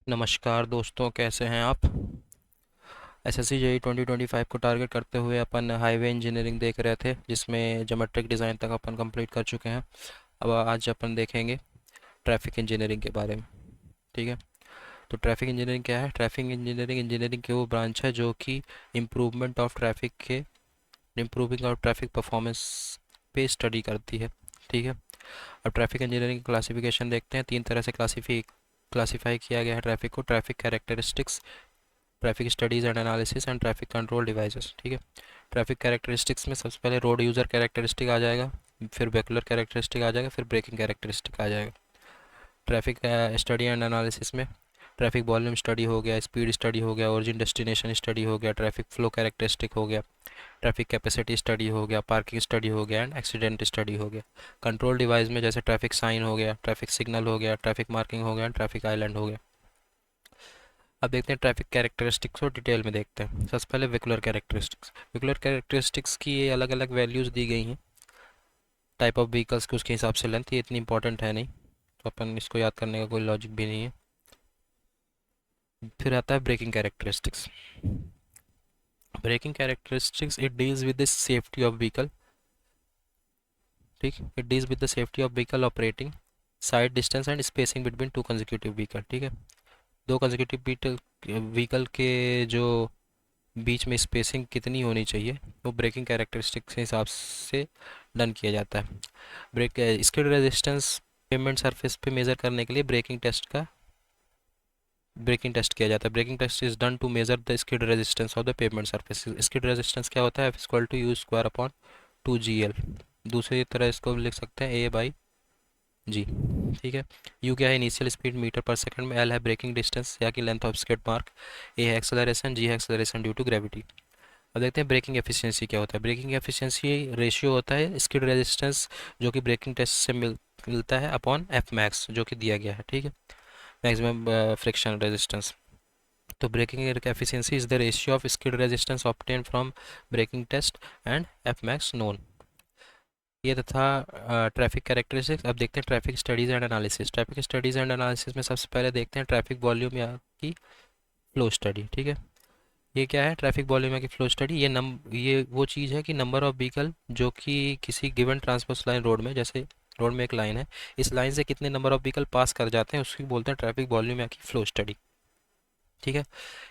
नमस्कार दोस्तों, कैसे हैं आप। एसएससी जेई 2025 को टारगेट करते हुए अपन हाईवे इंजीनियरिंग देख रहे थे, जिसमें ज्योमेट्रिक डिज़ाइन तक अपन कंप्लीट कर चुके हैं। अब आज अपन देखेंगे ट्रैफिक इंजीनियरिंग के बारे में। ठीक है। तो ट्रैफिक इंजीनियरिंग क्या है। ट्रैफिक इंजीनियरिंग इंजीनियरिंग की वो ब्रांच है जो कि इम्प्रूविंग ऑफ ट्रैफिक परफॉर्मेंस पे स्टडी करती है। ठीक है। अब ट्रैफिक इंजीनियरिंग क्लासिफिकेशन देखते हैं। तीन तरह से क्लासीफाई किया गया है ट्रैफिक को। Traffic characteristics, traffic studies and analysis and traffic control devices. ठीक है। ट्रैफिक कैरेक्टरिस्टिक्स में सबसे पहले रोड यूज़र कैरेक्टरिस्टिक आ जाएगा, फिर वेहिकुलर कैरेक्टरिस्टिक आ जाएगा, फिर ब्रेकिंग कैरेक्टरिस्टिक आ जाएगा। ट्रैफिक स्टडी एंड एनालिसिस में ट्रैफिक वॉल्यूम स्टडी हो गया, स्पीड स्टडी हो गया, ओरिजिन डेस्टिनेशन स्टडी हो गया, ट्रैफिक फ्लो कैरेक्टरिस्टिक हो गया, ट्रैफिक कैपेसिटी स्टडी हो गया, पार्किंग स्टडी हो गया एंड एक्सीडेंट स्टडी हो गया। कंट्रोल डिवाइस में जैसे ट्रैफिक साइन हो गया, ट्रैफिक सिग्नल हो गया, ट्रैफिक मार्किंग हो गया, ट्रैफिक आइलैंड हो गया। अब देखते हैं ट्रैफिक कैरेक्टरिस्टिक्स को डिटेल में देखते हैं। सबसे पहले वेहिकुलर कैरेक्टरिस्टिक्स। वेहिकुलर कैरेक्टरिस्टिक्स की ये अलग अलग वैल्यूज़ दी गई हैं टाइप ऑफ व्हीकल्स के, उसके हिसाब से लेंथ। ये इतनी इंपॉर्टेंट है नहीं, तो अपन इसको याद करने का कोई लॉजिक भी नहीं है। फिर आता है braking characteristics. Braking characteristics it deals with the safety of vehicle. ठीक, it deals with the safety of vehicle operating, side distance and spacing between two consecutive vehicle. ठीक है। दो कंसेक्यूटिव व्हीकल के जो बीच में स्पेसिंग कितनी होनी चाहिए वो ब्रेकिंग कैरेक्टरिस्टिक्स के हिसाब से डन किया जाता है। Brake skid resistance pavement surface पे मेज़र करने के लिए ब्रेकिंग टेस्ट किया जाता है। Braking test is done to measure the skid resistance of the pavement surface. Skid resistance क्या होता है, F equal to u square upon 2 GL। दूसरी तरह इसको लिख सकते हैं ए बाई जी। ठीक है। यू क्या है, इनिशियल स्पीड मीटर पर सेकंड में। एल है ब्रेकिंग डिस्टेंस या कि लेंथ ऑफ स्किड मार्क। ए है एक्सेलरेशन, जी है एक्सेलरेशन ड्यू टू ग्रेविटी। अब देखते हैं ब्रेकिंग एफिशिएंसी क्या होता है। ब्रेकिंग एफिशिएंसी रेशियो होता है स्किड रेजिस्टेंस जो कि ब्रेकिंग टेस्ट से मिलता है अपॉन एफ मैक्स जो कि दिया गया है। ठीक है। Maximum friction resistance. तो braking efficiency is the ratio of skid resistance obtain from braking test and F max known. ये था ट्रैफिक कैरेक्टरिस्टिक्स। अब देखते हैं traffic studies and analysis. Traffic studies and analysis में सबसे पहले देखते हैं ट्रैफिक वॉल्यूम या की फ्लो स्टडी। ठीक है। ये क्या है, ट्रैफिक वॉल्यूम या की फ्लो स्टडी। ये वो चीज़ है कि नंबर ऑफ व्हीकल जो कि किसी गिवन ट्रांसपोर्ट लाइन रोड में, जैसे रोड में एक लाइन है, इस लाइन से कितने नंबर ऑफ व्हीकल पास कर जाते हैं उसकी बोलते हैं ट्रैफिक वॉल्यूम या की फ्लो स्टडी। ठीक है।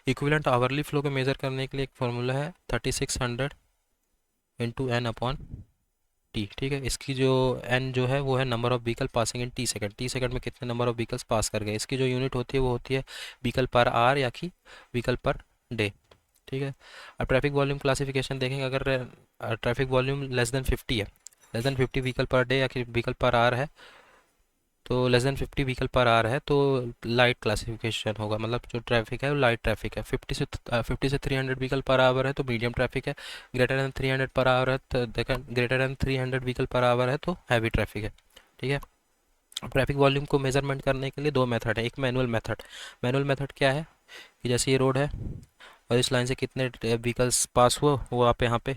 इक्विवेलेंट आवरली फ्लो को मेजर करने के लिए एक फॉर्मूला है 3600 इंटू एन अपॉन टी। ठीक है। इसकी जो एन जो है वो है number of vehicle passing in T second. T second में कितने नंबर ऑफ व्हीकल्स पास कर गए। इसकी जो यूनिट होती है वो होती है व्हीकल पर आर या कि व्हीकल पर डे। ठीक है। अब ट्रैफिक वॉल्यूम क्लासिफिकेशन देखेंगे। अगर ट्रैफिक वॉल्यूम लेस देन 50 है, less than 50 vehicle per day या कि व्हीकल पर आर है, तो लेस देन 50 व्हीकल पर आर है तो लाइट क्लासिफिकेशन होगा। मतलब जो ट्रैफिक है वो लाइट ट्रैफिक है। 50 से 300 व्हीकल पर आवर है तो मीडियम ट्रैफिक है। ग्रेटर देन 300 पर आवर है तो देखा, greater than 300 vehicle per our है तो हैवी ट्रैफिक है। ठीक है। ट्रैफिक वॉल्यूम को मेजरमेंट करने के लिए दो मेथड है। एक मैनुअल मेथड। मैनुअल मेथड क्या है कि जैसे ये रोड है और इस लाइन से कितने व्हीकल्स पास हुए वो आप यहाँ पे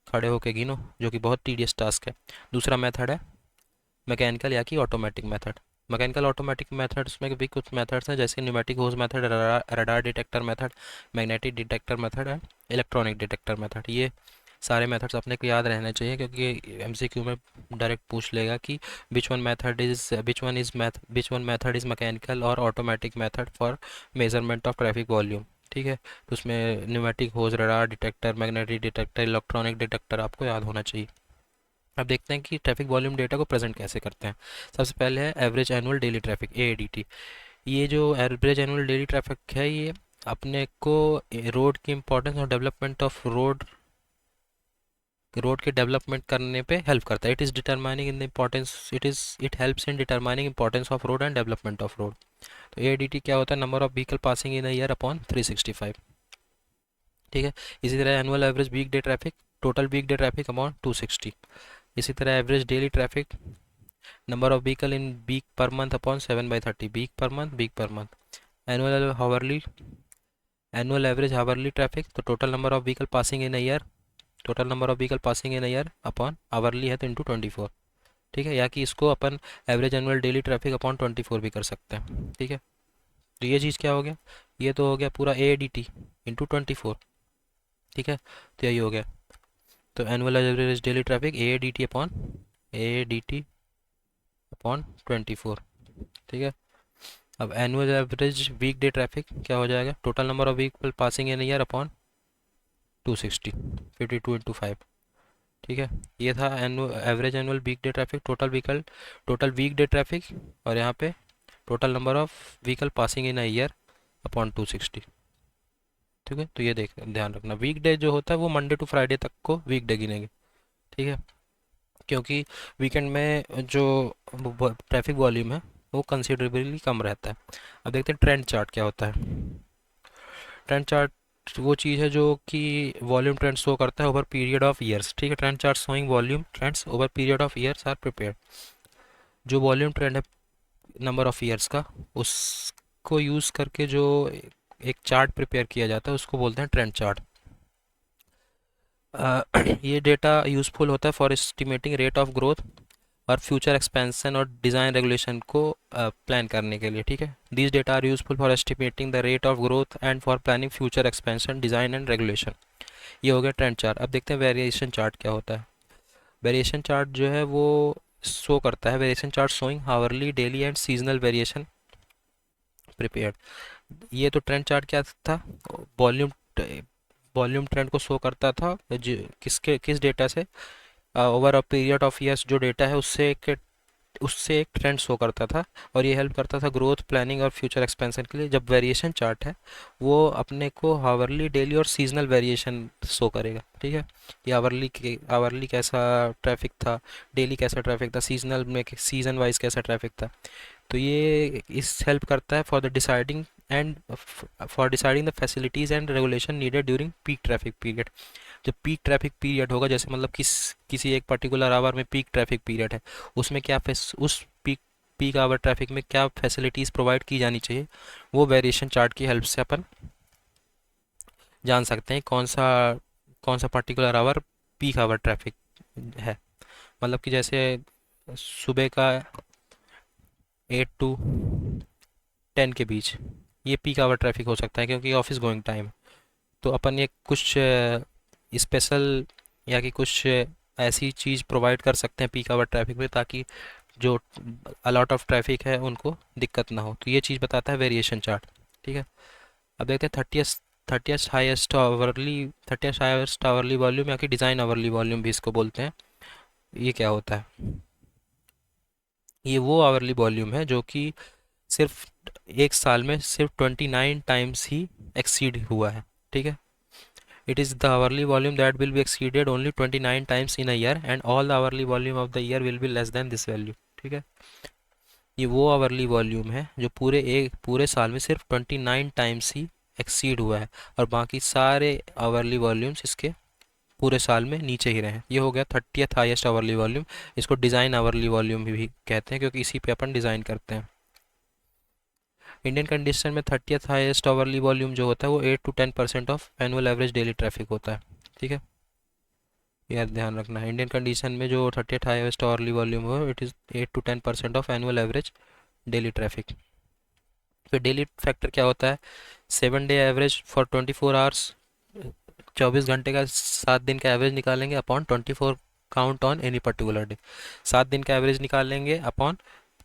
खड़े होके गिनो, जो कि बहुत टीडियस टास्क है। दूसरा मेथड है मैकेनिकल या कि automatic method. Mechanical automatic methods में भी कुछ मेथड्स हैं जैसे pneumatic hose method, radar detector method, magnetic detector method and electronic detector method. ये सारे मेथड्स अपने को याद रहने चाहिए क्योंकि एमसीक्यू में डायरेक्ट पूछ लेगा कि which one method is mechanical और automatic method for measurement of traffic volume. ठीक है। तो उसमें pneumatic hose, radar detector, magnetic detector, electronic detector आपको याद होना चाहिए। अब देखते हैं कि ट्रैफिक वॉल्यूम डेटा को प्रेजेंट कैसे करते हैं। सबसे पहले है average annual daily traffic, AADT. ये जो एवरेज एनुअल डेली ट्रैफिक है ये अपने को रोड की इंपॉर्टेंस और डेवलपमेंट ऑफ रोड के डेवलपमेंट करने पे हेल्प करता है। It is determining in the importance it helps in determining importance of road and development of road. तो एएडीटी क्या होता है, number of vehicle passing in a year upon 365। ठीक है। इसी तरह annual average weekday traffic, total weekday traffic upon 260। इसी तरह average daily traffic, number of vehicle in week per month upon 7/30, week per month. Annual hourly annual average hourly traffic, तो total number of vehicle passing in year, total number of vehicle passing in year upon hourly है तो into 24। ठीक है। या कि इसको अपन average annual daily traffic upon 24 भी कर सकते हैं। ठीक है। तो ये चीज़ क्या हो गया, ये तो हो गया पूरा ए डी टी इंटू 24। ठीक है, तो यही हो गया। तो annual average daily traffic A D T upon 24। ठीक है, अब annual average weekday traffic क्या हो जाएगा, total number of vehicle passing in year upon 260, 52 into 5। ठीक है, ये था average annual weekday traffic, total weekday traffic, और यहाँ पे total number of vehicle passing in a year upon 260। ठीक है, तो ये देख ध्यान रखना, वीक डे जो होता है वो मंडे टू फ्राइडे तक को वीक डे गिनेंगे। ठीक है, क्योंकि वीकेंड में जो ट्रैफिक वॉल्यूम है वो कंसिडरेबली कम रहता है। अब देखते हैं ट्रेंड चार्ट क्या होता है। ट्रेंड चार्ट वो चीज़ है जो कि वॉल्यूम ट्रेंड शो करता है ओवर पीरियड ऑफ ईयर्स। ठीक है, trend chart showing volume trends over period of years are prepared. जो वॉल्यूम ट्रेंड है नंबर ऑफ ईयर्स का, उसको यूज़ करके जो एक चार्ट प्रिपेयर किया जाता है उसको बोलते हैं ट्रेंड चार्ट। ये डेटा यूज़फुल होता है for estimating rate of growth और फ्यूचर एक्सपेंशन और डिज़ाइन रेगुलेशन को प्लान करने के लिए। ठीक है, these data are useful for estimating the rate of growth and for planning future expansion design and regulation. ये हो गया ट्रेंड चार्ट। अब देखते हैं वेरिएशन चार्ट क्या होता है। वेरिएशन चार्ट जो है वो शो करता है, variation chart showing hourly daily and seasonal variation prepared. ये तो ट्रेंड चार्ट क्या था, वॉल्यूम वॉल्यूम ट्रेंड को शो करता था किस डेटा से, over a period of years जो डेटा है उससे एक ट्रेंड शो करता था, और ये हेल्प करता था ग्रोथ प्लानिंग और फ्यूचर एक्सपेंशन के लिए। जब वेरिएशन चार्ट है वो अपने को हावरली डेली और सीजनल वेरिएशन शो करेगा। ठीक है, ये आवरली कैसा ट्रैफिक था, डेली कैसा ट्रैफिक था, सीजनल में सीजन वाइज कैसा ट्रैफिक था। तो ये इस हेल्प करता है for deciding the facilities and regulation needed during peak traffic period. जब पीक ट्रैफिक पीरियड होगा, जैसे मतलब किसी एक पर्टिकुलर आवर में पीक ट्रैफिक पीरियड है, उसमें उस पीक आवर ट्रैफिक में क्या फैसिलिटीज़ प्रोवाइड की जानी चाहिए, वो वेरिएशन चार्ट की हेल्प से अपन जान सकते हैं कौन सा particular hour peak hour traffic है। मतलब कि जैसे सुबह का 8 to 10 के बीच ये पीक आवर ट्रैफिक हो सकता है, क्योंकि ऑफिस गोइंग टाइम। तो अपन ये कुछ स्पेशल या कि कुछ ऐसी चीज़ प्रोवाइड कर सकते हैं पीक आवर ट्रैफिक में, ताकि जो अलॉट ऑफ ट्रैफिक है उनको दिक्कत ना हो। तो ये चीज़ बताता है वेरिएशन चार्ट। ठीक है, अब देखते हैं थर्टियस्ट हाईएस्ट आवरली वॉल्यूम या कि डिज़ाइन आवरली वॉल्यूम भी इसको बोलते हैं। ये क्या होता है, ये वो आवरली वॉल्यूम है जो कि सिर्फ एक साल में सिर्फ 29 टाइम्स ही एक्सीड हुआ है। ठीक है, it is the hourly volume that will be exceeded only 29 times in a year and all the hourly volume of the year will be less than this value। ठीक है, ये वो आवरली वॉल्यूम है जो पूरे साल में सिर्फ 29 टाइम्स ही एक्सीड हुआ है, और बाकी सारे आवरली वॉल्यूम्स इसके पूरे साल में नीचे ही रहे। ये हो गया 30th हाईएस्ट आवरली वॉल्यूम। इसको डिज़ाइन आवरली वॉल्यूम भी कहते हैं, क्योंकि इसी पे अपन डिज़ाइन करते हैं। इंडियन कंडीशन में 30th हाईएस्ट आवरली वॉल्यूम जो होता है वो 8 to 10% of annual average daily traffic होता है। ठीक है, यार ध्यान रखना है, इंडियन कंडीशन में जो 30th हाईएस्ट आवरली वॉल्यूम हो it is 8 to 10% of annual average daily traffic. फिर डेली फैक्टर क्या होता है, 7 डे एवरेज फॉर 24 आवर्स, 24 घंटे का 7 दिन का एवरेज निकालेंगे upon 24 count on any particular day. 7 दिन का एवरेज निकालेंगे अपॉन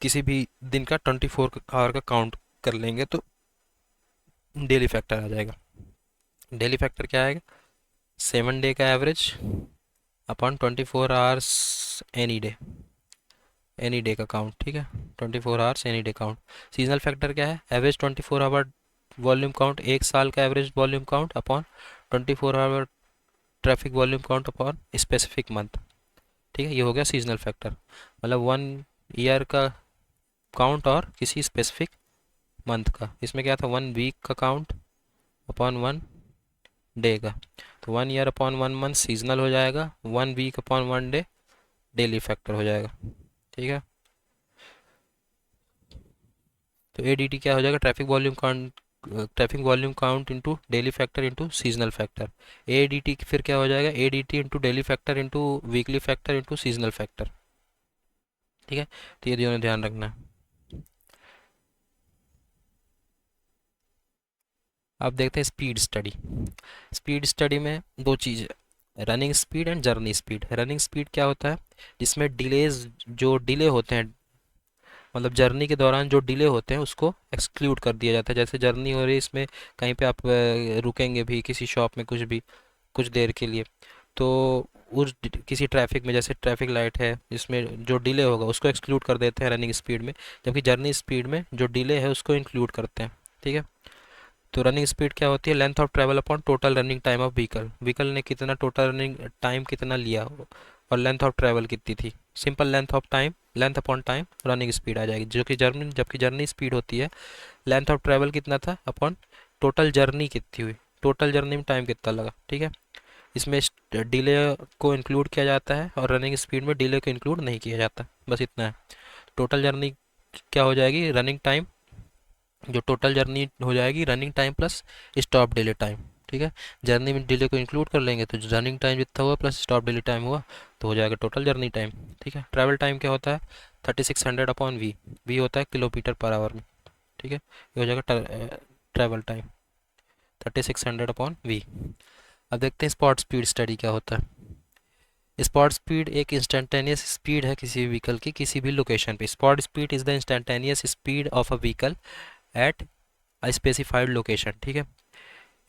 किसी भी दिन का 24 आवर का काउंट कर लेंगे, तो डेली फैक्टर आ जाएगा। डेली फैक्टर क्या आएगा, 7 डे का average upon 24 hours any day का काउंट। ठीक है, 24 hours any day count. Seasonal factor क्या है, एवरेज 24 आवर वॉल्यूम काउंट, एक साल का average volume count upon 24 hour traffic volume count upon specific month. ठीक है, ये हो गया सीजनल फैक्टर, मतलब 1 ईयर का काउंट और किसी स्पेसिफिक मंथ का। इसमें क्या था, 1 वीक का काउंट अपॉन 1 डे का। तो 1 ईयर अपॉन 1 मंथ सीजनल हो जाएगा, 1 week upon 1 day daily factor हो जाएगा। ठीक है, तो एडीटी क्या हो जाएगा, traffic volume count into daily factor into seasonal factor. ADT फिर क्या हो जाएगा, ADT into daily factor into weekly factor into seasonal factor. ठीक है, तो ये दोनों ध्यान रखना है। अब देखते हैं स्पीड स्टडी। स्पीड स्टडी में दो चीज़ है, running speed and journey speed. Running speed क्या होता है, जिसमें डिलेज, जो डिले होते हैं, मतलब जर्नी के दौरान जो डिले होते हैं उसको एक्सक्लूड कर दिया जाता है। जैसे जर्नी हो रही है, इसमें कहीं पे आप रुकेंगे भी किसी शॉप में कुछ भी कुछ देर के लिए, तो किसी ट्रैफिक में, जैसे ट्रैफिक लाइट है जिसमें जो डिले होगा उसको एक्सक्लूड कर देते हैं रनिंग स्पीड में, जबकि जर्नी स्पीड में जो डिले है उसको इंक्लूड करते हैं। ठीक है। तो रनिंग स्पीड क्या होती है, length of travel upon total running time of vehicle. Vehicle ने कितना टोटल रनिंग टाइम कितना लिया और लेंथ ऑफ ट्रैवल कितनी थी, simple length of time, length upon time running speed आ जाएगी, जो कि जर्नी, जबकि जर्नी स्पीड होती है लेंथ ऑफ ट्रैवल कितना था अपॉन टोटल जर्नी कितनी हुई, टोटल जर्नी में टाइम कितना लगा। ठीक है। इसमें डिले को इंक्लूड किया जाता है और रनिंग स्पीड में डिले को इंक्लूड नहीं किया जाता, बस इतना है। टोटल जर्नी क्या हो जाएगी, रनिंग टाइम, जो टोटल जर्नी हो जाएगी running time plus stop delay time. ठीक है। जर्नी में डिले को इंक्लूड कर लेंगे तो रनिंग टाइम जितना हुआ प्लस स्टॉप डिले टाइम हुआ तो हो जाएगा टोटल जर्नी टाइम। ठीक है। ट्रैवल टाइम क्या होता है, 3600 अपॉन वी, वी होता है किलोमीटर पर आवर में। ठीक है। ये हो जाएगा ट्रैवल टाइम 3600 अपॉन वी। अब देखते हैं स्पॉट स्पीड स्टडी क्या होता है। स्पॉट स्पीड एक इंस्टेंटेनियस स्पीड है किसी भी व्हीकल की किसी भी लोकेशन पे। Spot speed is the instantaneous speed of a vehicle at a specified location. ठीक है।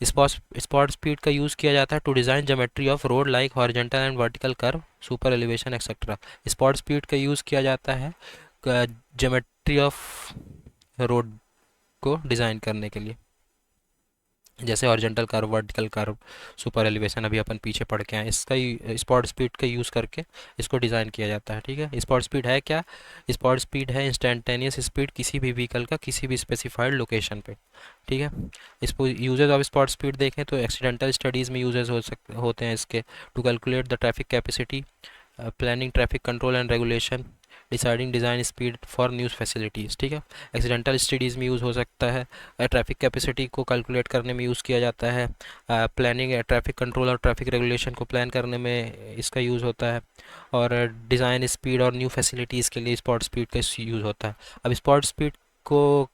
स्पॉट स्पॉट स्पीड का यूज़ किया जाता है to design geometry of road like horizontal and vertical curve, super elevation etcetera. Spot speed का use किया जाता है ज्योमेट्री ऑफ रोड को डिज़ाइन करने के लिए, जैसे horizontal curve, vertical curve, super elevation, अभी अपन पीछे पढ़ के आए, इसका स्पॉट स्पीड का यूज़ करके इसको डिज़ाइन किया जाता है। ठीक है। स्पॉट स्पीड है क्या, स्पॉट स्पीड है इंस्टेंटेनियस स्पीड किसी भी व्हीकल का किसी भी स्पेसिफाइड लोकेशन पे। ठीक है। इसको यूजेज ऑफ स्पॉट स्पीड देखें तो एक्सीडेंटल स्टडीज़ में यूजेज होते हैं इसके, to calculate the traffic capacity, planning traffic control and regulation, deciding design speed for new facilities. ठीक है। एक्सीडेंटल स्टडीज़ में यूज़ हो सकता है, ट्रैफिक कैपेसिटी को कैलकुलेट करने में यूज़ किया जाता है, प्लानिंग ट्रैफिक कंट्रोल और ट्रैफिक रेगुलेशन को प्लान करने में इसका यूज़ होता है, और डिज़ाइन स्पीड और न्यू फैसिलिटीज़ के लिए स्पॉट स्पीड का यूज़ होता है। अब स्पॉट स्पीड को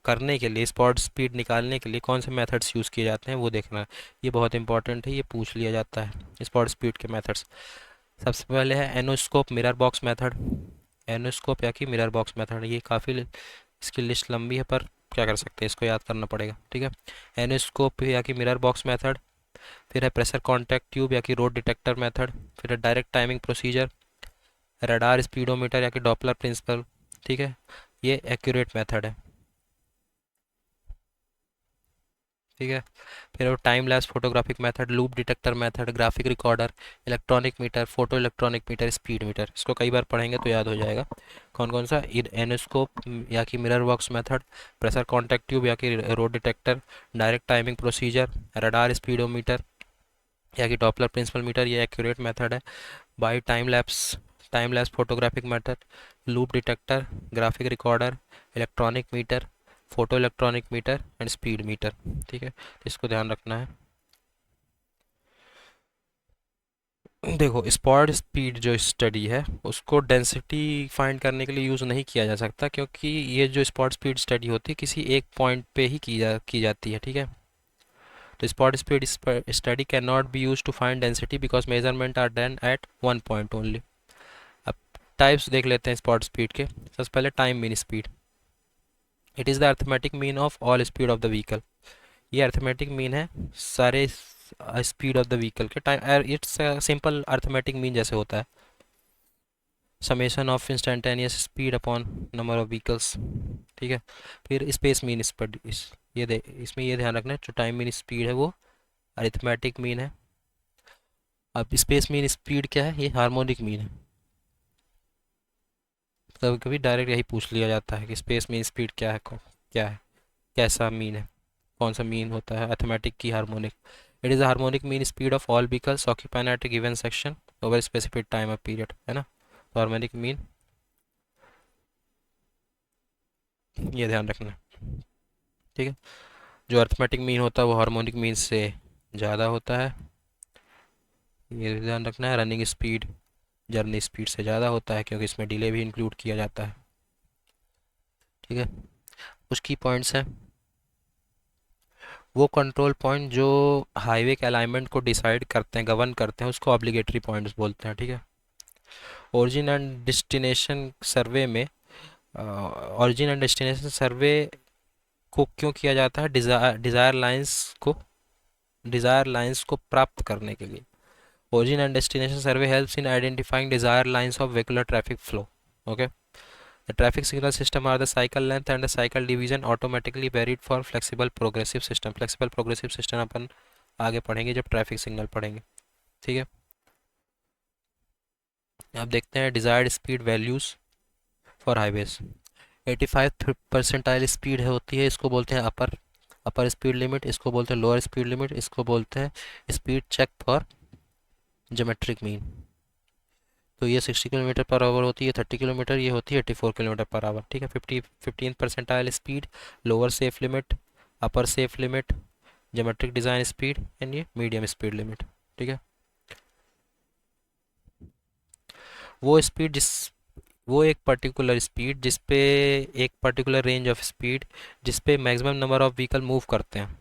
करने के लिए, स्पॉट स्पीड निकालने के लिए कौन से मेथड्स यूज़ किए जाते हैं वो देखना है, ये बहुत इंपॉर्टेंट है, ये पूछ लिया जाता है स्पॉट स्पीड के मेथड्स। सबसे पहले है एनोस्कोप मिरर बॉक्स मेथड। एनोस्कोप या कि मिरर बॉक्स मेथड, ये काफ़ी इसकी लिस्ट लंबी है पर क्या कर सकते हैं, इसको याद करना पड़ेगा। ठीक है। एनोस्कोप या कि मिरर बॉक्स मेथड, फिर है प्रेशर कॉन्टैक्ट ट्यूब या कि रोड डिटेक्टर मेथड, फिर है direct timing procedure, radar speedometer या कि डॉपलर प्रिंसिपल। ठीक है। ये एक्यूरेट मेथड है। ठीक है। फिर वो time lapse photographic method, loop detector method, graphic recorder, electronic meter, photo electronic meter, speed meter. इसको कई बार पढ़ेंगे तो याद हो जाएगा कौन कौन सा, एनोस्कोप या कि mirror box method, pressure contact tube या कि road detector, direct timing procedure, radar speedometer या कि डॉपलर प्रिंसिपल मीटर, ये एक्यूरेट मेथड है। By time lapse photographic method, loop detector, graphic recorder, electronic meter, photo electronic meter and speed meter. ठीक है। तो इसको ध्यान रखना है। देखो स्पॉट स्पीड जो स्टडी है उसको डेंसिटी फाइंड करने के लिए यूज़ नहीं किया जा सकता, क्योंकि ये जो स्पॉट स्पीड स्टडी होती है किसी एक पॉइंट पे ही की जाती है। ठीक है। तो spot speed study can not be use to find density because measurement are done at one point only. अब टाइप्स देख लेते हैं स्पॉट स्पीड के। सबसे पहले time mean speed. It is the arithmetic mean of all speed of the vehicle. ये arithmetic mean है सारे स्पीड ऑफ द व्हीकल के। Time it's simple arithmetic mean जैसे होता है summation of instantaneous speed upon number of vehicles. ठीक है। फिर स्पेस मीन स्पीड, इसमें ये ध्यान रखना है जो टाइम मीन स्पीड है वो अरिथमेटिक मीन है। अब स्पेस मीन स्पीड क्या है, ये हार्मोनिक मीन है। कभी कभी डायरेक्ट यही पूछ लिया जाता है कि स्पेस मीन स्पीड क्या है, क्या है, कैसा मीन है, कौन सा मीन होता है, अथमेटिक की harmonic. It is harmonic mean speed of all vehicles occupying at a given section over specific time of period, है ना। तो हार्मोनिक मीन ये ध्यान रखना है। ठीक है। जो अर्थमेटिक मीन होता है वो हार्मोनिक मीन से ज़्यादा होता है, ये ध्यान रखना है। रनिंग स्पीड जर्नी स्पीड से ज़्यादा होता है क्योंकि इसमें डिले भी इंक्लूड किया जाता है। ठीक है। कुछ की पॉइंट्स हैं। वो कंट्रोल पॉइंट जो हाईवे के अलाइनमेंट को डिसाइड करते हैं, गवर्न करते हैं, उसको ऑब्लिगेटरी पॉइंट्स बोलते हैं, ठीक है। ओरिजिन एंड डेस्टिनेशन सर्वे में ओरिजिन एंड डेस्टिनेशन सर्वे को क्यों किया जाता है? डिज़ायर लाइंस को प्राप्त करने के लिए। Origin and destination survey helps in identifying desire lines of vehicular traffic flow. Okay, the traffic signal system are the cycle length and the cycle division automatically varied for flexible progressive system. Flexible progressive system अपन आगे पढ़ेंगे जब traffic signal पढ़ेंगे, ठीक है। अब देखते हैं desired speed values for highways. 85 percentile speed है होती है, इसको बोलते हैं अपर स्पीड लिमिट, इसको बोलते हैं लोअर स्पीड लिमिट, इसको बोलते हैं speed check for geometric mean. तो ये 60 किलोमीटर पर आवर होती है, 30 किलोमीटर, ये होती है 84 किलोमीटर पर आवर, ठीक है। 15 percentile speed, lower safe limit, upper safe limit, geometric design speed and ये मीडियम स्पीड लिमिट, ठीक है। वो स्पीड जिस वो एक पर्टिकुलर स्पीड जिस पे एक पर्टिकुलर रेंज ऑफ स्पीड जिस पे maximum number of vehicle move करते हैं,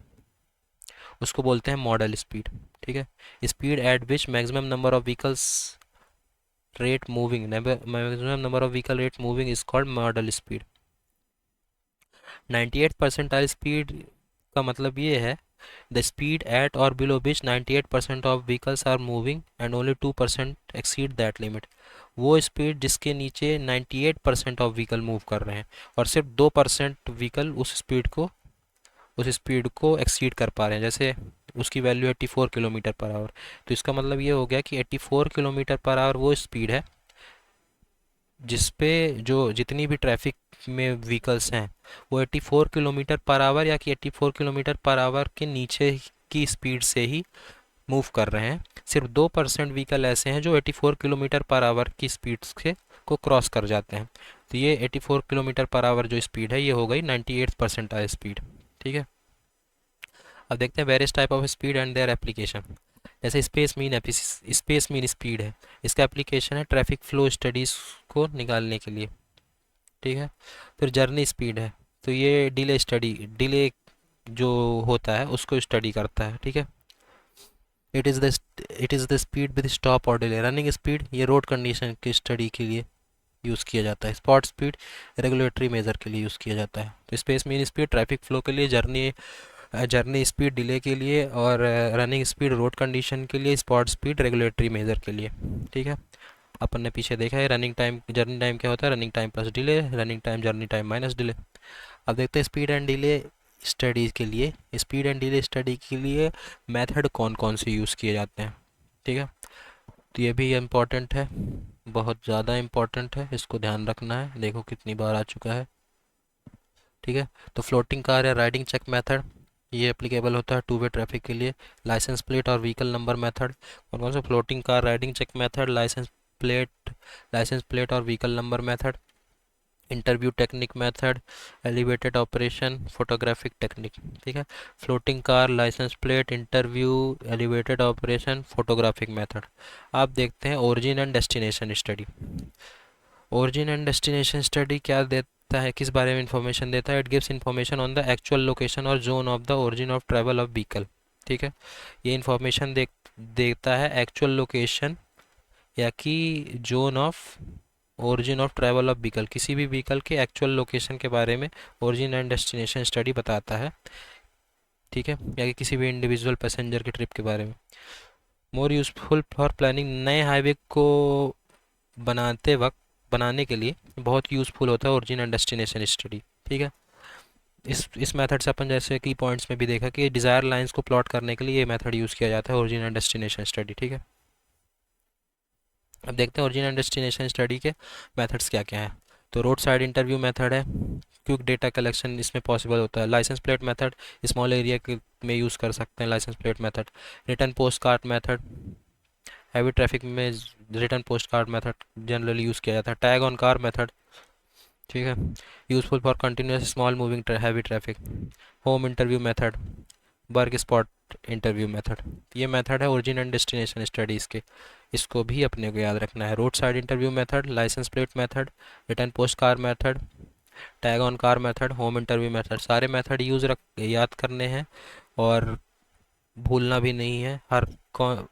उसको बोलते हैं मॉडल स्पीड, ठीक है। Speed at which maximum number of vehicles rate moving maximum number of vehicle rate moving is called model speed. 98 percentile speed का मतलब ये है द स्पीड एट और below which 98% of vehicles are moving and only 2% exceed that limit. वो speed जिसके नीचे 98% of vehicle move कर रहे हैं और सिर्फ 2% व्हीकल उस स्पीड को एक्सीड कर पा रहे हैं, जैसे उसकी वैल्यू 84 किलोमीटर पर आवर। तो इसका मतलब ये हो गया कि 84 किलोमीटर पर आवर वो स्पीड है जिस पे जो जितनी भी ट्रैफिक में व्हीकल्स हैं वो 84 किलोमीटर पर आवर या कि 84 किलोमीटर पर आवर के नीचे की स्पीड से ही मूव कर रहे हैं। सिर्फ 2% व्हीकल ऐसे हैं जो 84 किलोमीटर पर आवर की स्पीड से को क्रॉस कर जाते हैं। तो ये 84 किलोमीटर पर आवर जो स्पीड है ये हो गई 98 परसेंटाइल स्पीड, ठीक है। अब देखते हैं various type of speed and their application. जैसे स्पेस मीन स्पीड है, इसका एप्लीकेशन है ट्रैफिक फ्लो स्टडीज़ को निकालने के लिए, ठीक है। फिर जर्नी स्पीड है, तो ये डिले जो होता है उसको स्टडी करता है, ठीक है। It is the it is the speed with stop और डिले। रनिंग स्पीड ये रोड कंडीशन की स्टडी के लिए यूज़ किया जाता है। स्पॉट स्पीड रेगुलेटरी मेजर के लिए यूज़ किया जाता है। तो space mean speed traffic flow के लिए, जर्नी स्पीड डिले के लिए, और रनिंग स्पीड रोड कंडीशन के लिए, स्पॉट स्पीड रेगुलेटरी मेजर के लिए, ठीक है। अपन ने पीछे देखा है रनिंग टाइम जर्नी टाइम क्या होता है, running time plus delay, running time journey time minus delay. अब देखते हैं स्पीड एंड डिले स्टडी के लिए मेथड कौन कौन से यूज़ किए जाते हैं, ठीक है। तो ये भी इम्पॉर्टेंट है, बहुत ज़्यादा इम्पॉर्टेंट है, इसको ध्यान रखना है। देखो कितनी बार आ चुका है, ठीक है। तो फ्लोटिंग कार या राइडिंग चेक मेथड ये एप्लीकेबल होता है टू वे ट्रैफिक के लिए। लाइसेंस प्लेट और व्हीकल नंबर मेथड, कौन कौन से? Floating car riding check method, licence plate और vehicle number method, interview technique method, elevated operation, photographic technique, ठीक है। Floating car, licence plate, interview, elevated operation, photographic method. आप देखते हैं origin and destination study. Origin and destination study क्या देता है, किस बारे में इंफॉर्मेशन देता है? It gives information on the actual location और zone of the origin of travel of vehicle, ठीक है। ये इंफॉर्मेशन देता है एक्चुअल लोकेशन या कि zone of origin of travel of vehicle, किसी भी व्हीकल के एक्चुअल लोकेशन के बारे में ओरिजिन एंड डेस्टिनेशन स्टडी बताता है, ठीक है, या कि किसी भी इंडिविजुअल पैसेंजर की ट्रिप के बारे में। मोर यूजफुल फॉर प्लानिंग, नए हाईवे को बनाने के लिए बहुत यूज़फुल होता है ओरिजिन एंड डेस्टिनेशन स्टडी, ठीक है। इस मेथड से अपन जैसे की पॉइंट्स में भी देखा कि डिज़ायर लाइंस को प्लॉट करने के लिए ये मेथड यूज़ किया जाता है ओरिजिन एंड डेस्टिनेशन स्टडी, ठीक है। अब देखते हैं ओरिजिन एंड डेस्टिनेशन स्टडी के मेथड्स क्या क्या हैं। तो रोड साइड इंटरव्यू मेथड है, क्विक डेटा कलेक्शन इसमें पॉसिबल होता है। Licence plate method, small area में यूज़ कर सकते हैं licence plate method. Return post card method, heavy traffic में return post card method generally use किया जाता है। टैग ऑन कार मेथड, ठीक है, useful for continuous small moving heavy traffic. Home interview method, work spot interview method. ये method है origin and destination studies के, इसको भी अपने को याद रखना है। Road side interview method, licence plate method, return post car method, tag on car method, home interview method, सारे मेथड याद करने हैं और भूलना भी नहीं है।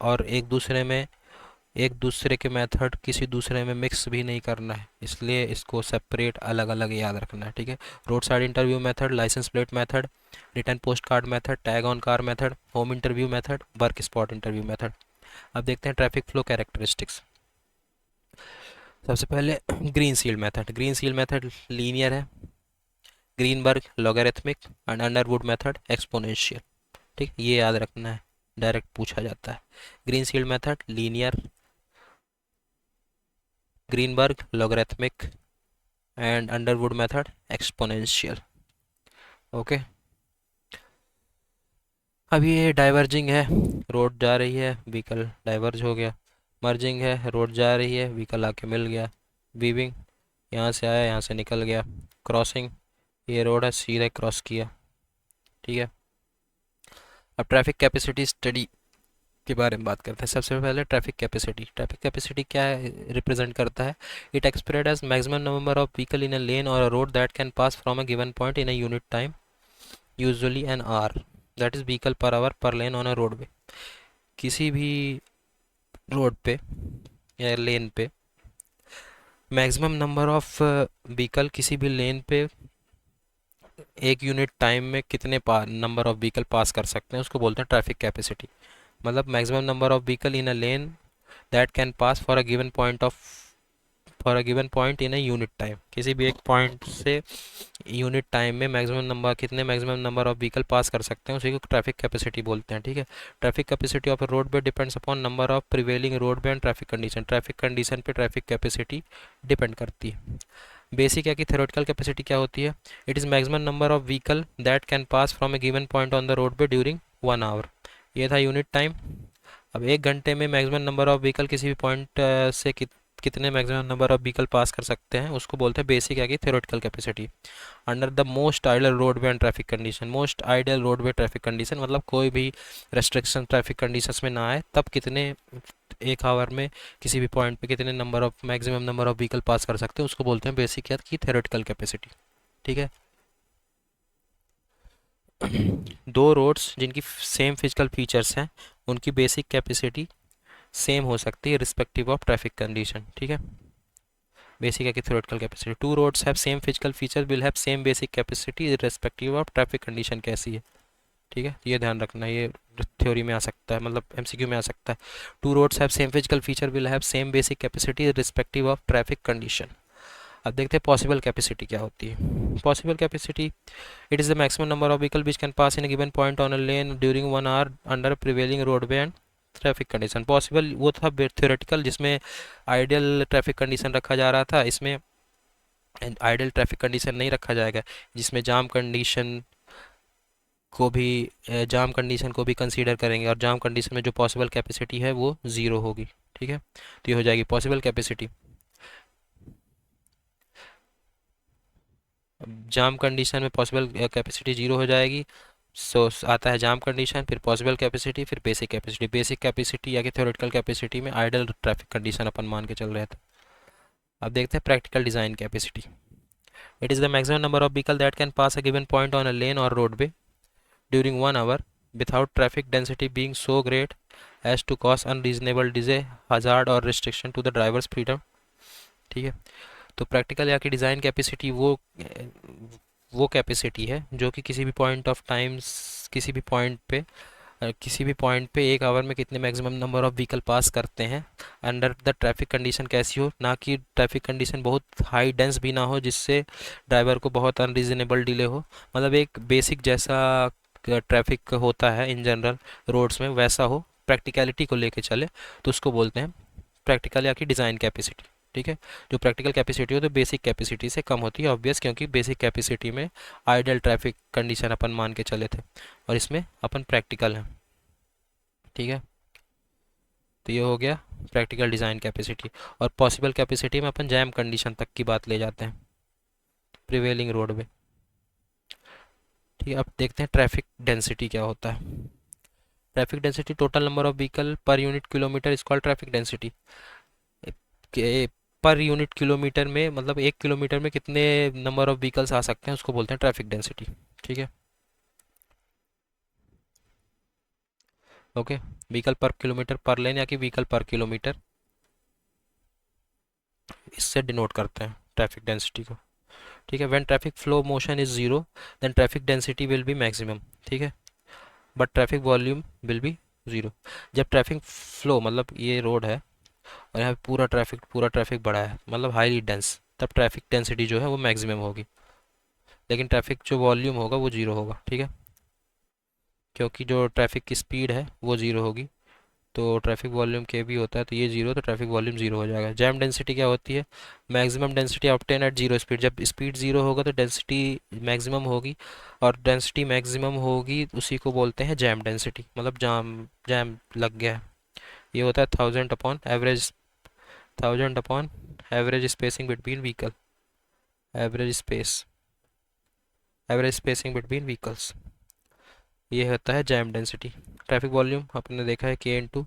और एक दूसरे के मेथड किसी दूसरे में मिक्स भी नहीं करना है, इसलिए इसको सेपरेट अलग अलग याद रखना है, ठीक है। Road side interview method, licence plate method, return post card method, tag on car method, home interview method, work spot interview method. अब देखते हैं ट्रैफिक फ्लो कैरेक्टरिस्टिक्स। सबसे पहले Greenshields method. Greenshields method linear है, Greenberg logarithmic, and Underwood method exponential. ठीक, ये याद रखना है, डायरेक्ट पूछा जाता है। Greenshields method linear, Greenberg logarithmic, and Underwood method exponential. Okay, अब ये डाइवर्जिंग है, रोड जा रही है, व्हीकल डाइवर्ज हो गया। मर्जिंग है, रोड जा रही है, व्हीकल आके मिल गया। वीविंग, यहाँ से आया यहाँ से निकल गया। क्रॉसिंग, ये रोड है, सीधे क्रॉस किया। ठीक है, अब ट्रैफिक कैपेसिटी स्टडी के बारे में बात करते हैं। सबसे पहले ट्रैफिक कैपेसिटी। ट्रैफिक कैपेसिटी क्या रिप्रेजेंट करता है? It expressed as maximum number of vehicle in a lane और a road that can pass from a given point in a unit time, usually an hour, that is vehicle per hour per lane on a roadway. किसी भी road पे या लेन पे maximum number of vehicle किसी भी लेन पे एक unit time में कितने नंबर ऑफ व्हीकल पास कर सकते हैं, उसको बोलते हैं ट्रैफिक कैपेसिटी। मतलब maximum number of vehicle in a lane that can pass for a given point in a unit time. किसी भी एक पॉइंट से यूनिट टाइम में मैक्सिमम नंबर ऑफ व्हीकल पास कर सकते हैं, उसी को ट्रैफिक कैपेसिटी बोलते हैं। ठीक है, traffic capacity of roadway depends upon number of prevailing roadway and traffic condition. Traffic condition पे ट्रैफिक कैपेसिटी डिपेंड करती है। बेसिक है कि थ्योरेटिकल कैपेसिटी क्या होती है? It is maximum number of vehicle that can pass from A given point on the road पे during 1 our. ये था यूनिट टाइम। अब एक घंटे में मैक्सिमम नंबर ऑफ व्हीकल किसी भी पॉइंट से कितने मैक्सिमम नंबर ऑफ व्हीकल पास कर सकते हैं, उसको बोलते हैं बेसिक है कि theoretical capacity. Under the most ideal roadway and traffic condition. Most ideal roadway traffic condition मतलब कोई भी रेस्ट्रिक्शन ट्रैफिक कंडीशंस में ना आए, तब कितने एक आवर में किसी भी पॉइंट पे कितने मैक्सिमम नंबर ऑफ व्हीकल पास कर सकते हैं, उसको बोलते हैं बेसिक या की थ्योरेटिकल कैपेसिटी। ठीक है, दो रोड्स जिनकी सेम फिजिकल फीचर्स हैं, उनकी बेसिक कैपेसिटी सेम हो सकती है रिस्पेक्टिव ऑफ ट्रैफिक कंडीशन। ठीक है, बेसिक है कि theoretical capacity. Two roads have same physical feature will have same basic capacity respective of traffic condition कैसी है। ठीक है, ये ध्यान रखना, ये थ्योरी में आ सकता है, मतलब एमसीक्यू में आ सकता है। Two roads have same physical feature will have same basic capacity respective of traffic condition. अब देखते हैं पॉसिबल कैपेसिटी क्या होती है। Possible capacity, it is the maximum number of vehicle which can pass in a given point on a lane during 1 hour under prevailing roadway and traffic condition. Possible वो था theoretical, जिसमें ideal traffic condition रखा जा रहा था, इसमें ideal traffic condition नहीं रखा जाएगा, जिसमें जाम कंडीशन को भी कंसीडर करेंगे, और जाम कंडीशन में जो पॉसिबल कैपेसिटी है वो ज़ीरो होगी। ठीक है, तो ये हो जाएगी पॉसिबल कैपेसिटी। जाम कंडीशन में पॉसिबल कैपेसिटी जीरो हो जाएगी। आता है जाम कंडीशन, फिर पॉसिबल कैपेसिटी, फिर बेसिक कैपेसिटी। बेसिक कैपेसिटी या कि थ्योरेटिकल कैपेसिटी में आइडल ट्रैफिक कंडीशन अपन मान के चल रहे थे। अब देखते हैं practical design capacity. It is the maximum number of vehicle that can pass a given point on a lane और roadway during 1 hour without traffic density being so great as to cause unreasonable delay, hazard और restriction to the driver's freedom। ठीक है, तो practical या कि design capacity वो capacity है जो कि किसी भी पॉइंट ऑफ टाइम्स किसी भी पॉइंट पे 1 आवर में कितने मैक्सिमम नंबर ऑफ व्हीकल पास करते हैं अंडर द ट्रैफिक कंडीशन कैसी हो, ना कि ट्रैफिक कंडीशन बहुत हाई डेंस भी ना हो जिससे ड्राइवर को बहुत अनरीजनेबल डिले हो। मतलब एक बेसिक जैसा ट्रैफिक होता है इन जनरल रोड्स में वैसा हो, प्रैक्टिकलिटी को लेके चले, तो उसको बोलते हैं प्रैक्टिकल या कि डिज़ाइन कैपेसिटी। ठीक है, जो प्रैक्टिकल कैपेसिटी हो तो बेसिक कैपेसिटी से कम होती है, ऑब्वियस, क्योंकि बेसिक कैपेसिटी में आइडियल ट्रैफिक कंडीशन अपन मान के चले थे और इसमें अपन प्रैक्टिकल हैं। ठीक है, तो ये हो गया प्रैक्टिकल डिज़ाइन कैपेसिटी। और पॉसिबल कैपेसिटी में अपन जैम कंडीशन तक की बात ले जाते हैं प्रिवेलिंग रोड में। ठीक है, अब देखते हैं ट्रैफिक डेंसिटी क्या होता है। Traffic density total number of vehicle per unit kilometre is called traffic density. Per unit kilometre में मतलब 1 किलोमीटर में कितने नंबर ऑफ व्हीकल्स आ सकते हैं, उसको बोलते हैं ट्रैफिक डेंसिटी। ठीक है, ओके, व्हीकल पर किलोमीटर पर लेन या कि व्हीकल पर किलोमीटर, इससे डिनोट करते हैं ट्रैफिक डेंसिटी को। ठीक है, when traffic flow motion is zero then traffic density will be maximum. ठीक है, but traffic volume will be zero. जब ट्रैफिक फ्लो मतलब ये रोड है और यहाँ पे पूरा ट्रैफिक बड़ा है, मतलब हाईली डेंस, तब ट्रैफिक डेंसिटी जो है वो मैक्सिमम होगी, लेकिन ट्रैफिक जो वॉल्यूम होगा वो जीरो होगा। ठीक है, क्योंकि जो ट्रैफिक की स्पीड है वो जीरो होगी, तो ट्रैफिक वॉल्यूम के भी होता है, तो ये जीरो, तो ट्रैफिक वॉल्यूम जीरो हो जाएगा। जैम डेंसिटी क्या होती है? Maximum density obtain at zero speed. जब स्पीड जीरो होगा तो डेंसिटी मैक्सिमम होगी, और डेंसिटी मैक्सिमम होगी उसी को बोलते हैं जैम डेंसिटी, मतलब जाम जैम लग गया है। ये होता है 1000 upon spacing between vehicle, average space average spacing between vehicles, ये होता है जैम डेंसिटी। ट्रैफिक वॉल्यूम आपने देखा है के into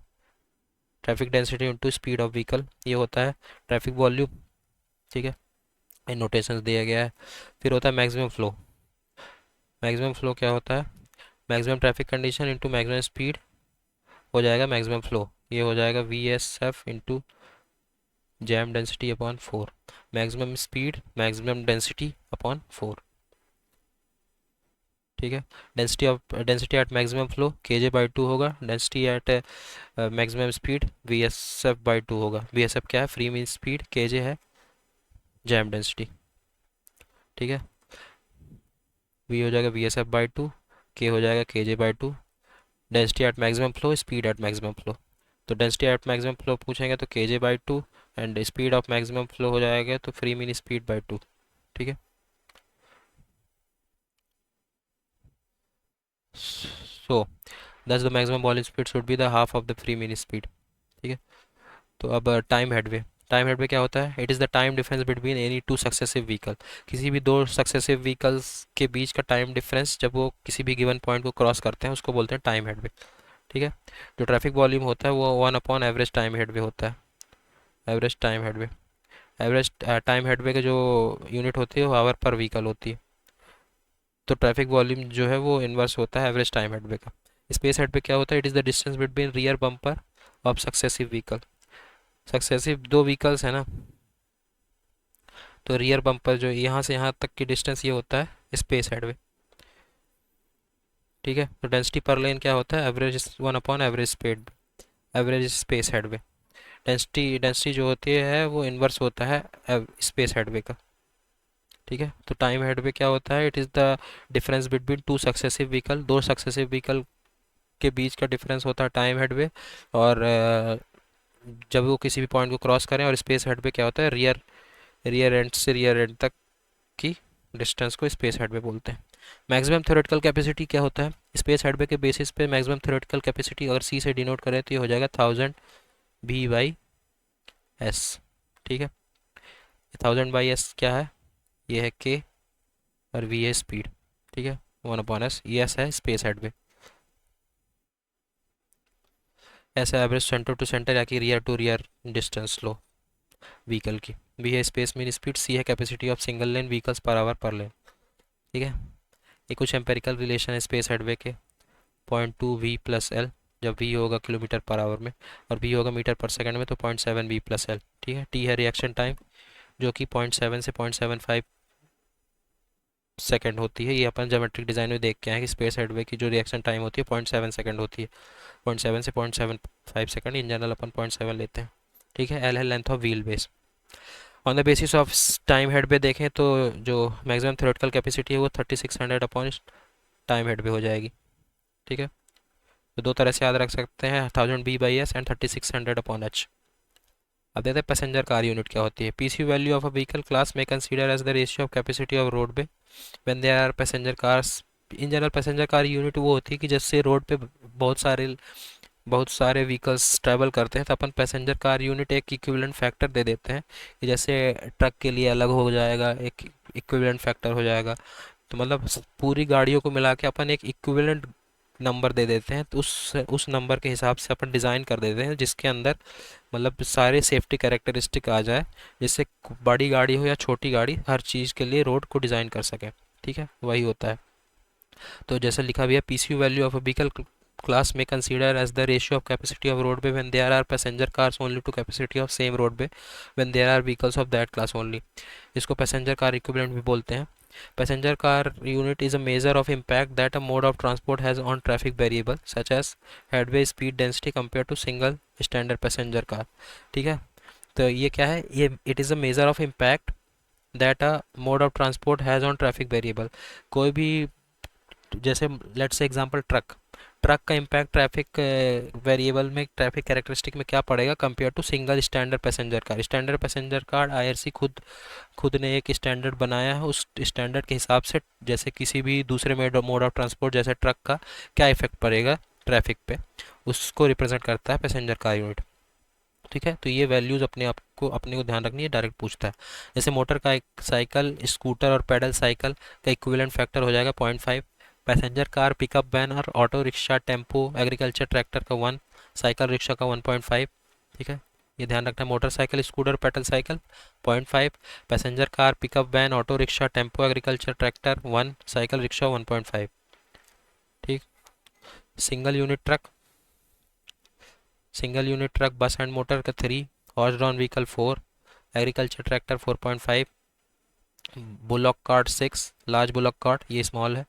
traffic density into speed of vehicle, ये होता है ट्रैफिक वॉल्यूम। ठीक है, इन नोटेशंस दिया गया है। फिर होता है मैक्सिमम फ्लो। मैक्सिमम फ्लो क्या होता है? Maximum traffic condition into maximum speed हो जाएगा मैक्सिमम फ्लो, ये हो जाएगा V S F into jam density upon 4। Maximum speed maximum density upon 4। ठीक है, डेंसिटी एट मैक्सिमम फ्लो के जे बाई टू होगा, density at maximum speed we S F by to होगा। वी एस एफ क्या है? Free mean speed, के जे है jam density. ठीक है, वी हो जाएगा V S F by two, K हो जाएगा K J by two, density at maximum flow, speed at maximum flow. तो डेंसिटी एट मैक्सिमम फ्लो पूछेंगे तो K J by two, and speed of maximum flow हो जाएगा तो free mean speed by two. ठीक है, so this the maximum volume speed should be the half of the free mean speed. ठीक है, तो अब टाइम हेडवे क्या होता है? It is the time difference between any two successive vehicle. किसी भी दो सक्सेसिव व्हीकल्स के बीच का टाइम डिफरेंस जब वो किसी भी गिवन पॉइंट को क्रॉस करते हैं उसको बोलते हैं टाइम हेडवे। ठीक है, जो ट्रैफिक वॉल्यूम होता है वो 1 अपॉन एवरेज टाइम हेडवे होता है। Average time headway average time headway के जो यूनिट होती है वो आवर पर व्हीकल होती है, तो ट्रैफिक वॉल्यूम जो है वो इन्वर्स होता है एवरेज टाइम हेडवे का। स्पेस हेडवे क्या होता है? It is the distance between rear bumper of successive vehicle. Successive दो व्हीकल्स है ना, तो रियर बम्पर जो यहाँ से यहाँ तक की डिस्टेंस ये होता है स्पेस हेडवे। ठीक है, तो डेंसिटी पर लेन क्या होता है? Average 1 upon average speed, average space headway. Density density जो होती है वो इन्वर्स होता है स्पेस हेडवे का। ठीक है, तो टाइम हेडवे क्या होता है? It is the difference between two successive vehicle. दो सक्सेसिव व्हीकल के बीच का डिफरेंस होता है टाइम हेडवे, और जब वो किसी भी पॉइंट को क्रॉस करें। और स्पेस हेडवे क्या होता है? रियर रियर एंड से रियर एंड तक की डिस्टेंस को स्पेस हेडवे बोलते हैं। मैक्सिमम थ्योरेटिकल कैपेसिटी क्या होता है? स्पेस हेडवे के बेसिस पे मैक्सिमम थ्योरेटिकल कैपेसिटी अगर सी से डिनोट करें तो ये हो जाएगा 1000 V/S। ठीक है, 1000/S क्या है? ये है के, और वी है स्पीड। ठीक है, 1/S, ये एस है स्पेस हेडवे। ऐसा एवरेज सेंटर टू सेंटर या कि रियर टू रियर डिस्टेंस लो व्हीकल की। वी है स्पेस मीन स्पीड, सी है capacity of single lane vehicles per hour per lane. ठीक है, ये कुछ एम्पेरिकल रिलेशन है स्पेस हेडवे के। 0.2 V+L, जब वी होगा किलोमीटर पर आवर में और वी होगा मीटर पर सेकंड में, तो 0.7 V+L। ठीक है, टी है रिएक्शन टाइम जो कि 0.7 से 0.75 सेकंड होती है। ये अपन ज्योमेट्रिक डिज़ाइन में देख के आए हैं कि स्पेस हेडवे की जो रिएक्शन टाइम होती है 0.7 सेकंड होती है। 0.7 से 0.75 सेकंड, इन जनरल अपन 0.7 लेते हैं। ठीक है, एल है length of wheel base. On the basis of time head पे देखें तो जो मैक्सिमम थ्योरेटिकल कैपेसिटी है वो 3600 अपॉन टाइम हेड पे हो जाएगी। ठीक है, तो दो तरह से याद रख सकते हैं, 1000 V/S एंड 3600 अपॉन H। अब देखते हैं पैसेंजर कार यूनिट क्या होती है। PC value of a vehicle class में consider as the ratio of capacity of roadway when there are passenger cars. In general passenger car unit वो होती है कि जैसे रोड पे बहुत सारे व्हीकल्स ट्रैवल करते हैं तो अपन पैसेंजर कार यूनिट एक इक्विवेलेंट फैक्टर दे देते हैं कि जैसे ट्रक के लिए अलग हो जाएगा, एक इक्विवेलेंट फैक्टर हो जाएगा। तो मतलब पूरी गाड़ियों को मिला के अपन एक इक्विवेलेंट नंबर दे देते हैं, तो उस नंबर के हिसाब से अपन डिज़ाइन कर देते हैं जिसके अंदर मतलब सारे सेफ्टी कैरेक्टरिस्टिक आ जाए, जिससे बड़ी गाड़ी हो या छोटी गाड़ी हर चीज़ के लिए रोड को डिज़ाइन कर सके। ठीक है, वही होता है। तो जैसे लिखा भी है, PCU value of a vehicle class may consider as the ratio of capacity of roadway when there are passenger cars only to capacity of same roadway when there are vehicles of that class only. इसको passenger car equivalent भी बोलते हैं. Passenger car unit is a measure of impact that a mode of transport has on traffic variable such as headway speed density compared to single standard passenger car. ठीक है, तो ये क्या है, ये it is a measure of impact that a mode of transport has on traffic variable. कोई भी, जैसे let's say example truck, truck का इम्पैक्ट ट्रैफिक वेरिएबल में, ट्रैफिक कैरेक्टरिस्टिक में क्या पड़ेगा compare to single standard passenger car. Standard passenger car IRC खुद ने एक स्टैंडर्ड बनाया है. उस स्टैंडर्ड के हिसाब से जैसे किसी भी दूसरे मोड ऑफ ट्रांसपोर्ट जैसे ट्रक का क्या इफेक्ट पड़ेगा ट्रैफिक पे, उसको रिप्रेजेंट करता है पैसेंजर कार यूनिट. ठीक है, तो ये वैल्यूज़ अपने को ध्यान रखनी है, डायरेक्ट पूछता है. जैसे मोटर का एक साइकिल, स्कूटर और पैडल साइकिल का इक्विवेलेंट फैक्टर हो जाएगा 0.5. पैसेंजर कार, पिकअप वैन और auto rickshaw, tempo, agriculture tractor का 1, साइकिल रिक्शा का 1.5. ठीक है, ये ध्यान रखना है. Motorcycle, scooter, pedal cycle 0.5, passenger car, pickup van, auto rickshaw, tempo, agriculture tractor 1, cycle rickshaw 1.5. ठीक. Single unit truck, single unit truck bus and motor का 3, horse drawn vehicle 4, agriculture tractor 4.5, bullock cart 6, large bullock cart ये small है,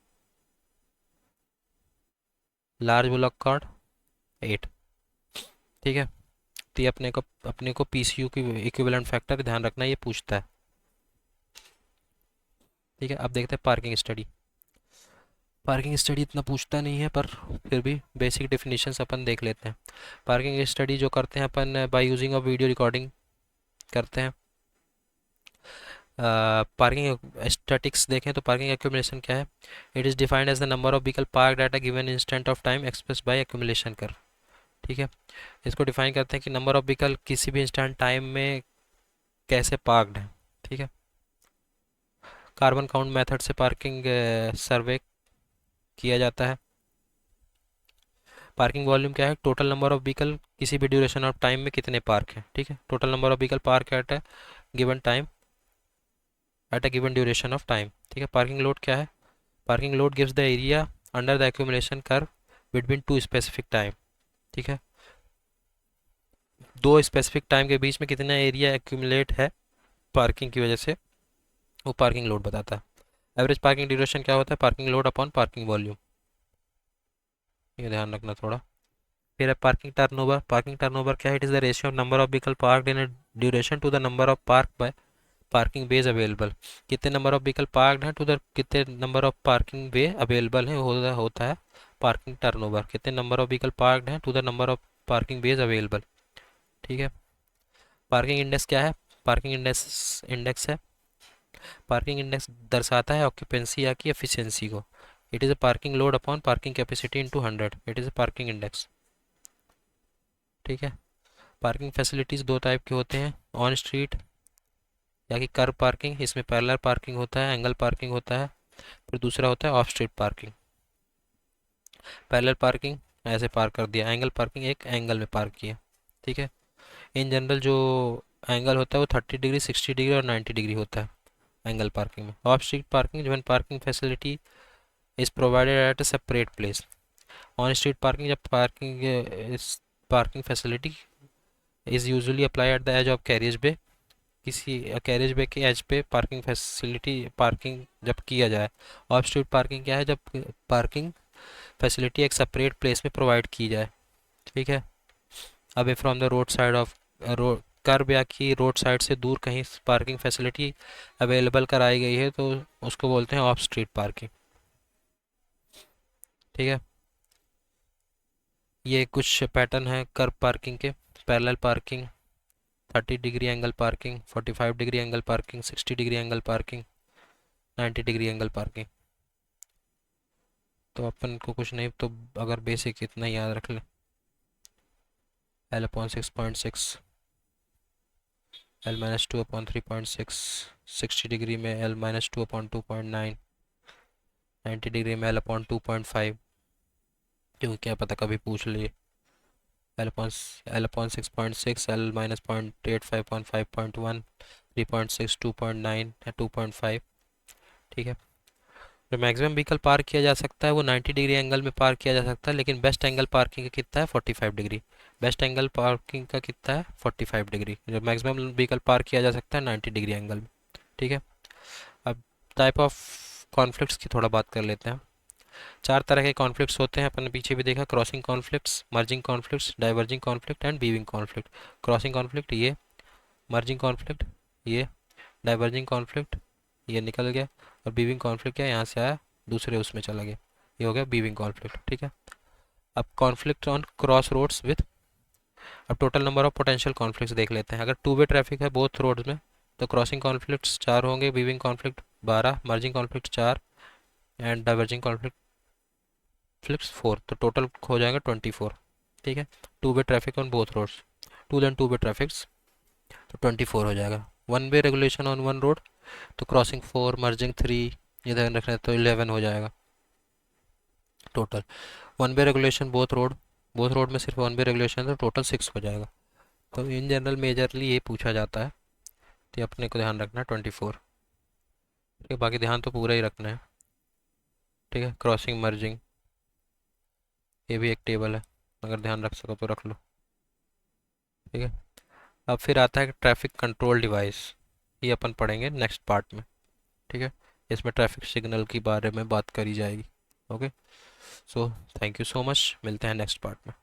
large bullock cart 8. ठीक है, तो ये अपने को पीसीयू की इक्विवेलेंट फैक्टर ध्यान रखना, ये पूछता है. ठीक है, अब देखते हैं पार्किंग स्टडी. पार्किंग स्टडी इतना पूछता नहीं है, पर फिर भी बेसिक डेफिनेशंस अपन देख लेते हैं. पार्किंग स्टडी जो करते हैं अपन by using of video recording करते हैं. पार्किंग स्टैटिक्स देखें तो पार्किंग एक्यूमुलेशन क्या है. It is defined as the number of vehicle parked at a given instant of time express by accumulation कर. ठीक है, इसको डिफाइन करते हैं कि नंबर ऑफ व्हीकल किसी भी इंस्टेंट टाइम में कैसे पार्क्ड है. ठीक है, कार्बन काउंट मेथड से पार्किंग सर्वे किया जाता है. पार्किंग वॉल्यूम क्या है, टोटल नंबर ऑफ व्हीकल किसी भी ड्यूरेशन ऑफ टाइम में कितने पार्क हैं. ठीक है, total number of vehicle park eight a given time eight a given duration of time. ठीक है, पार्किंग लोड क्या है, parking load gives the area under the accumulation curve between two specific time. ठीक है, दो स्पेसिफिक टाइम के बीच में कितना एरिया एक्यूमुलेट है पार्किंग की वजह से, वो पार्किंग लोड बताता है. एवरेज पार्किंग ड्यूरेशन क्या होता है, parking load upon parking volume, ये ध्यान रखना थोड़ा. फिर है पार्किंग टर्नओवर. पार्किंग टर्नओवर क्या है, it is the ratio of number of vehicle parked in a duration to the number of park by parking bays available. कितने नंबर ऑफ व्हीकल पार्कड हैं टू द कितने number of parking वे available हैं, होता है parking turnover. कितने number of vehicle parked हैं to the number of parking bays available. ठीक है, पार्किंग इंडेक्स क्या है, पार्किंग इंडेक्स है, पार्किंग इंडेक्स दर्शाता है ऑक्यूपेंसी या की एफिशिएंसी को. It is a parking load upon parking capacity into 100. It is a parking index. ठीक है, पार्किंग फैसिलिटीज़ दो टाइप के होते हैं, ऑन स्ट्रीट या कि कर्ब पार्किंग, इसमें पैरेलल पार्किंग होता है, एंगल पार्किंग होता है. फिर दूसरा होता है of street parking. Parallel parking ऐसे पार्क कर दिया, एंगल पार्किंग एक एंगल में पार्क किया. ठीक है, इन जनरल जो एंगल होता है वो 30 डिग्री, 60 डिग्री और 90 डिग्री होता है एंगल पार्किंग में. Off street parking when parking facility is provided at a separate place. On street parking जब parking facility is usually apply at the edge of carriageway, किसी carriage बे के as पे parking facility parking जब किया जाए. Of street parking क्या है, जब पार्किंग फैसिलिटी एक सेपरेट प्लेस में प्रोवाइड की जाए. ठीक है, away from the road side of road kerb या कि रोड साइड से दूर कहीं पार्किंग फैसिलिटी अवेलेबल कराई गई है तो उसको बोलते हैं ऑफ स्ट्रीट पार्किंग. ठीक है, ये कुछ पैटर्न है कर्ब पार्किंग के. Parallel parking, 30 degree angle parking, 45 degree angle parking, 60 degree angle parking, 90 degree angle parking. तो अपन को कुछ नहीं, तो अगर बेसिक इतना ही याद रख लें, L/6.6, L-2/3.6, 60 डिग्री में L-2/2.9, 90 डिग्री में L/2.5, क्योंकि क्या पता कभी पूछ लिए. L/6.6, L-0.85, 5.1, 3.6, 2.9 2.5. ठीक है, जो मैक्सिमम व्हीकल पार्क किया जा सकता है वो 90 डिग्री एंगल में पार्क किया जा सकता है, लेकिन बेस्ट एंगल पार्किंग का कितना है 45 डिग्री। बेस्ट एंगल पार्किंग का कितना है 45 डिग्री। जो मैक्सिमम व्हीकल पार्क किया जा सकता है 90 डिग्री एंगल में। ठीक है। अब टाइप ऑफ कॉन्फ्लिक्ट्स की थोड़ा बात कर लेते हैं। चार तरह के कॉन्फ्लिक्ट्स होते हैं, अपन ने पीछे भी देखा, crossing conflicts, merging conflicts, diverging conflict and weaving conflict. Crossing conflict ये, मर्जिंग कॉन्फ्लिक्ट ये, डाइवर्जिंग कॉन्फ्लिक्ट ये निकल गया, और बीविंग कॉन्फ्लिक्ट क्या, यहाँ से आया दूसरे उसमें चला गया, ये हो गया बीविंग कॉन्फ्लिक्ट। ठीक है। अब conflict on cross roads with, अब total number of potential conflicts देख लेते हैं। अगर टू वे ट्रैफिक है बोथ रोड्स में तो क्रॉसिंग कॉन्फ्लिक्ट्स 4 होंगे, weaving conflict 12, merging conflict 4 and diverging conflicts 4, तो टोटल हो जाएगा 24। ठीक है। Two way traffic on both roads, two lane two way traffics, तो 24 हो जाएगा। One way regulation on one road तो क्रॉसिंग 4, मर्जिंग 3, ये ध्यान रखना है, तो 11 हो जाएगा total. One way regulation both road में सिर्फ वन वे रेगुलेशन तो टोटल 6 हो जाएगा। तो इन जनरल मेजरली ये पूछा जाता है, तो ये अपने को ध्यान रखना है 24। ठीक है, बाकी ध्यान तो पूरा ही रखना है। ठीक है। क्रॉसिंग मर्जिंग ये भी एक टेबल है, अगर ध्यान रख सको तो रख लो। ठीक है। अब फिर आता है ट्रैफिक कंट्रोल डिवाइस, ये अपन पढ़ेंगे नेक्स्ट पार्ट में। ठीक है। इसमें ट्रैफिक सिग्नल के बारे में बात करी जाएगी। Okay. So thank you so much, मिलते हैं नेक्स्ट पार्ट में।